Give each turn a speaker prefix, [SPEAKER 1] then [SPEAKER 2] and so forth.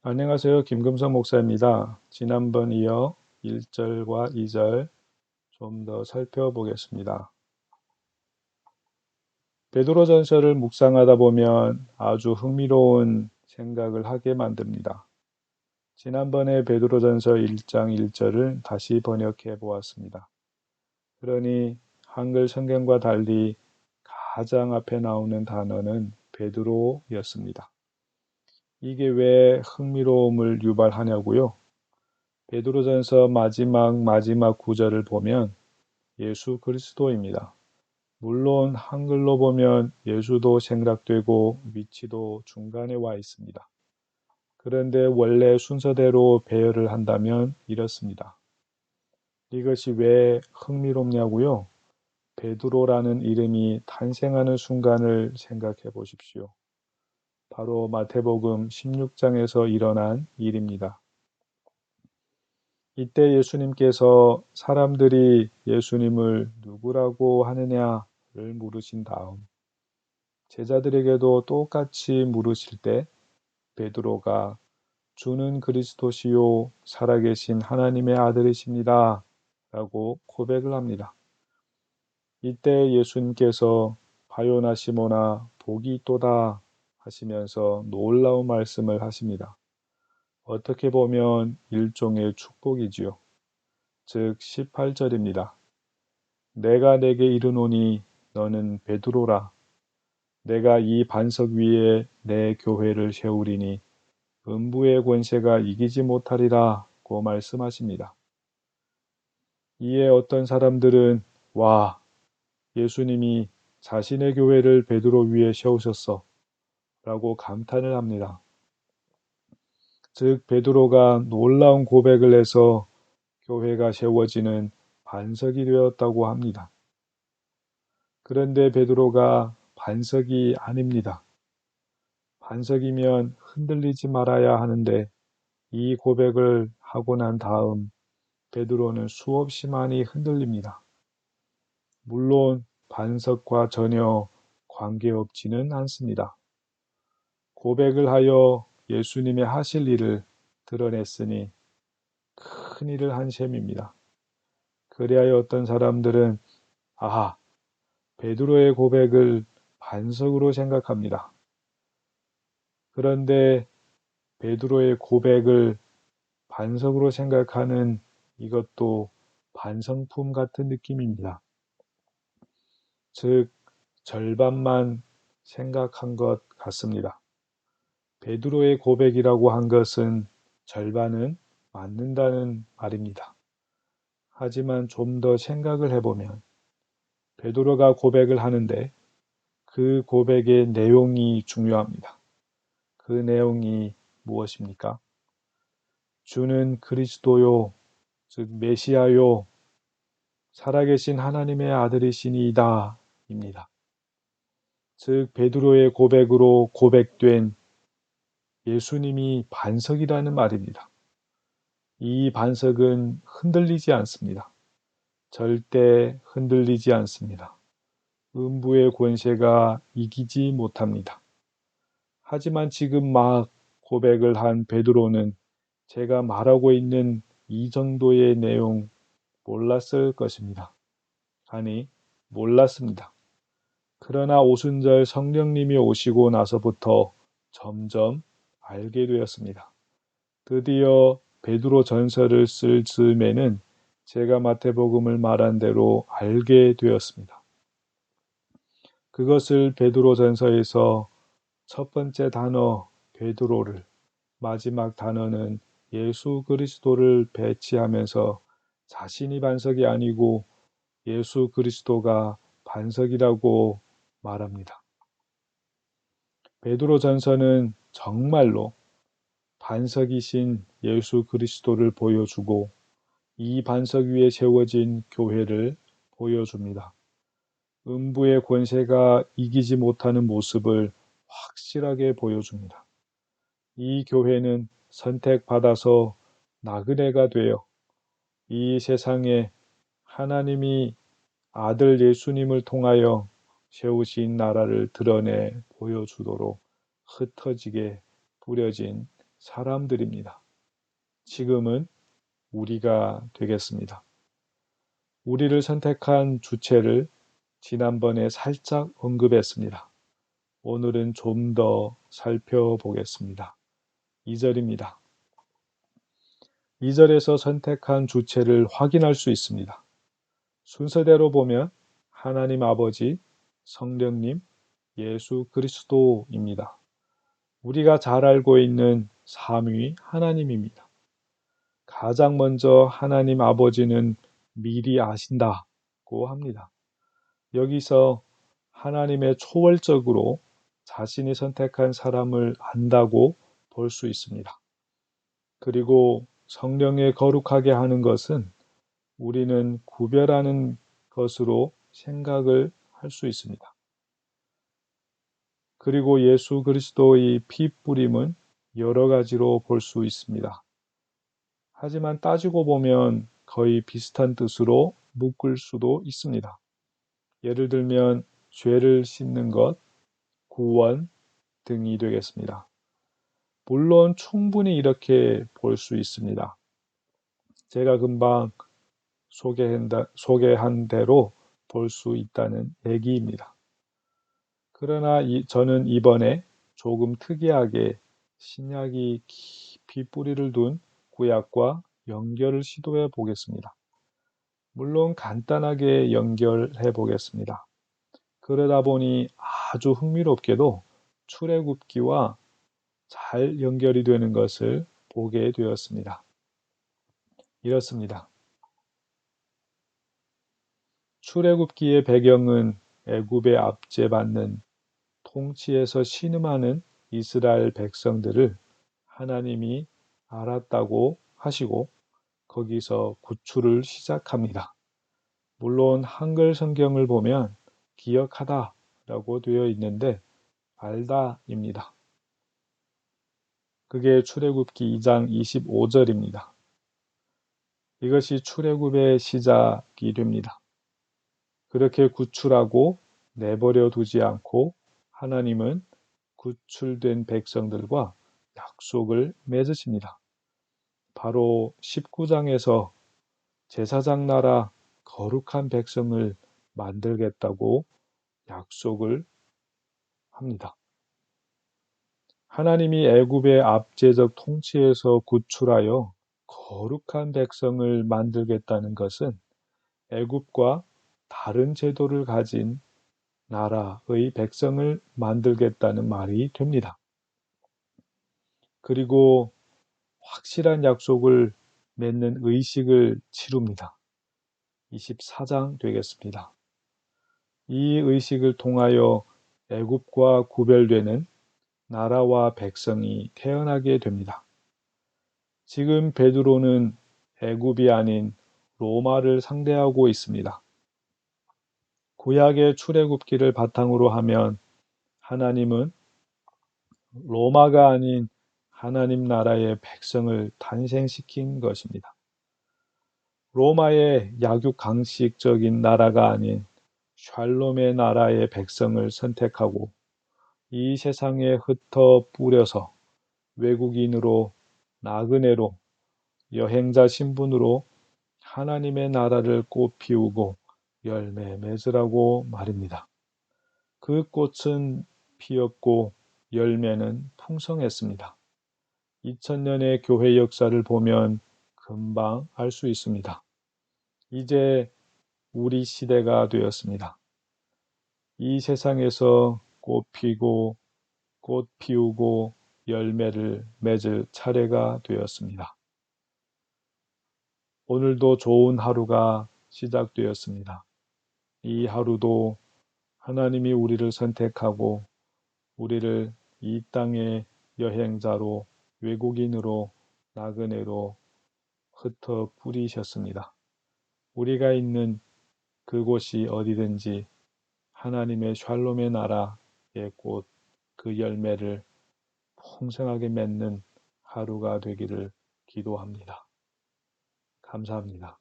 [SPEAKER 1] 안녕하세요. 김금성 목사입니다. 지난번 이어 1절과 2절 좀 더 살펴보겠습니다. 베드로전서를 묵상하다 보면 아주 흥미로운 생각을 하게 만듭니다. 지난번에 베드로전서 1장 1절을 다시 번역해 보았습니다. 그러니 한글 성경과 달리 가장 앞에 나오는 단어는 베드로였습니다. 이게 왜 흥미로움을 유발하냐고요? 베드로전서 마지막 구절을 보면 예수 그리스도입니다. 물론 한글로 보면 예수도 생략되고 위치도 중간에 와 있습니다. 그런데 원래 순서대로 배열을 한다면 이렇습니다. 이것이 왜 흥미롭냐고요? 베드로라는 이름이 탄생하는 순간을 생각해 보십시오. 바로 마태복음 16장에서 일어난 일입니다. 이때 예수님께서 사람들이 예수님을 누구라고 하느냐를 물으신 다음 제자들에게도 똑같이 물으실 때 베드로가 주는 그리스도시요 살아계신 하나님의 아들이십니다 라고 고백을 합니다. 이때 예수님께서 바요나 시모나 복이 있도다 하시면서 놀라운 말씀을 하십니다. 어떻게 보면 일종의 축복이지요. 즉 18절입니다. 내가 내게 이르노니 너는 베드로라. 내가 이 반석 위에 내 교회를 세우리니 음부의 권세가 이기지 못하리라고 말씀하십니다. 이에 어떤 사람들은 와, 예수님이 자신의 교회를 베드로 위에 세우셨어 라고 감탄을 합니다. 즉 베드로가 놀라운 고백을 해서 교회가 세워지는 반석이 되었다고 합니다. 그런데 베드로가 반석이 아닙니다. 반석이면 흔들리지 말아야 하는데 이 고백을 하고 난 다음 베드로는 수없이 많이 흔들립니다. 물론 반석과 전혀 관계없지는 않습니다. 고백을 하여 예수님의 하실 일을 드러냈으니 큰 일을 한 셈입니다. 그리하여 어떤 사람들은 아하, 베드로의 고백을 반석으로 생각합니다. 그런데 베드로의 고백을 반석으로 생각하는 이것도 반성품 같은 느낌입니다. 즉, 절반만 생각한 것 같습니다. 베드로의 고백이라고 한 것은 절반은 맞는다는 말입니다. 하지만 좀 더 생각을 해보면 베드로가 고백을 하는데 그 고백의 내용이 중요합니다. 그 내용이 무엇입니까? 주는 그리스도요, 즉 메시아요, 살아계신 하나님의 아들이시니이다 입니다. 즉 베드로의 고백으로 고백된 예수님이 반석이라는 말입니다. 이 반석은 흔들리지 않습니다. 절대 흔들리지 않습니다. 음부의 권세가 이기지 못합니다. 하지만 지금 막 고백을 한 베드로는 제가 말하고 있는 이 정도의 내용 몰랐을 것입니다. 아니, 몰랐습니다. 그러나 오순절 성령님이 오시고 나서부터 점점 알게 되었습니다. 드디어 베드로 전서를 쓸 즈음에는 제가 마태복음을 말한 대로 알게 되었습니다. 그것을 베드로 전서에서 첫 번째 단어 베드로를, 마지막 단어는 예수 그리스도를 배치하면서 자신이 반석이 아니고 예수 그리스도가 반석이라고 말합니다. 베드로 전서는 정말로 반석이신 예수 그리스도를 보여주고 이 반석 위에 세워진 교회를 보여줍니다. 음부의 권세가 이기지 못하는 모습을 확실하게 보여줍니다. 이 교회는 선택받아서 나그네가 되어 이 세상에 하나님이 아들 예수님을 통하여 세우신 나라를 드러내 보여주도록 흩어지게 뿌려진 사람들입니다. 지금은 우리가 되겠습니다. 우리를 선택한 주체를 지난번에 살짝 언급했습니다. 오늘은 좀 더 살펴보겠습니다. 2절입니다. 2절에서 선택한 주체를 확인할 수 있습니다. 순서대로 보면 하나님 아버지, 성령님, 예수 그리스도입니다. 우리가 잘 알고 있는 삼위 하나님입니다. 가장 먼저 하나님 아버지는 미리 아신다고 합니다. 여기서 하나님의 초월적으로 자신이 선택한 사람을 안다고 볼 수 있습니다. 그리고 성령에 거룩하게 하는 것은 우리는 구별하는 것으로 생각을 할 수 있습니다. 그리고 예수 그리스도의 피 뿌림은 여러 가지로 볼 수 있습니다. 하지만 따지고 보면 거의 비슷한 뜻으로 묶을 수도 있습니다. 예를 들면 죄를 씻는 것, 구원 등이 되겠습니다. 물론 충분히 이렇게 볼 수 있습니다. 제가 금방 소개한 대로 볼 수 있다는 얘기입니다. 그러나 저는 이번에 조금 특이하게 신약이 깊이 뿌리를 둔 구약과 연결을 시도해 보겠습니다. 물론 간단하게 연결해 보겠습니다. 그러다 보니 아주 흥미롭게도 출애굽기와 잘 연결이 되는 것을 보게 되었습니다. 이렇습니다. 출애굽기의 배경은 애굽에 압제받는 통치에서 신음하는 이스라엘 백성들을 하나님이 알았다고 하시고 거기서 구출을 시작합니다. 물론 한글 성경을 보면 기억하다 라고 되어 있는데 알다입니다. 그게 출애굽기 2장 25절입니다. 이것이 출애굽의 시작이 됩니다. 그렇게 구출하고 내버려 두지 않고 하나님은 구출된 백성들과 약속을 맺으십니다. 바로 19장에서 제사장 나라 거룩한 백성을 만들겠다고 약속을 합니다. 하나님이 애굽의 압제적 통치에서 구출하여 거룩한 백성을 만들겠다는 것은 애굽과 다른 제도를 가진 나라의 백성을 만들겠다는 말이 됩니다. 그리고 확실한 약속을 맺는 의식을 치룹니다. 24장 되겠습니다. 이 의식을 통하여 애굽과 구별되는 나라와 백성이 태어나게 됩니다. 지금 베드로는 애굽이 아닌 로마를 상대하고 있습니다. 구약의 출애굽기를 바탕으로 하면 하나님은 로마가 아닌 하나님 나라의 백성을 탄생시킨 것입니다. 로마의 약육강식적인 나라가 아닌 샬롬의 나라의 백성을 선택하고 이 세상에 흩어 뿌려서 외국인으로 나그네로 여행자 신분으로 하나님의 나라를 꽃 피우고 열매 맺으라고 말입니다. 그 꽃은 피었고 열매는 풍성했습니다. 2000년의 교회 역사를 보면 금방 알 수 있습니다. 이제 우리 시대가 되었습니다. 이 세상에서 꽃 피고 꽃 피우고 열매를 맺을 차례가 되었습니다. 오늘도 좋은 하루가 시작되었습니다. 이 하루도 하나님이 우리를 선택하고 우리를 이 땅의 여행자로 외국인으로 나그네로 흩어 뿌리셨습니다. 우리가 있는 그곳이 어디든지 하나님의 샬롬의 나라의 꽃 그 열매를 풍성하게 맺는 하루가 되기를 기도합니다. 감사합니다.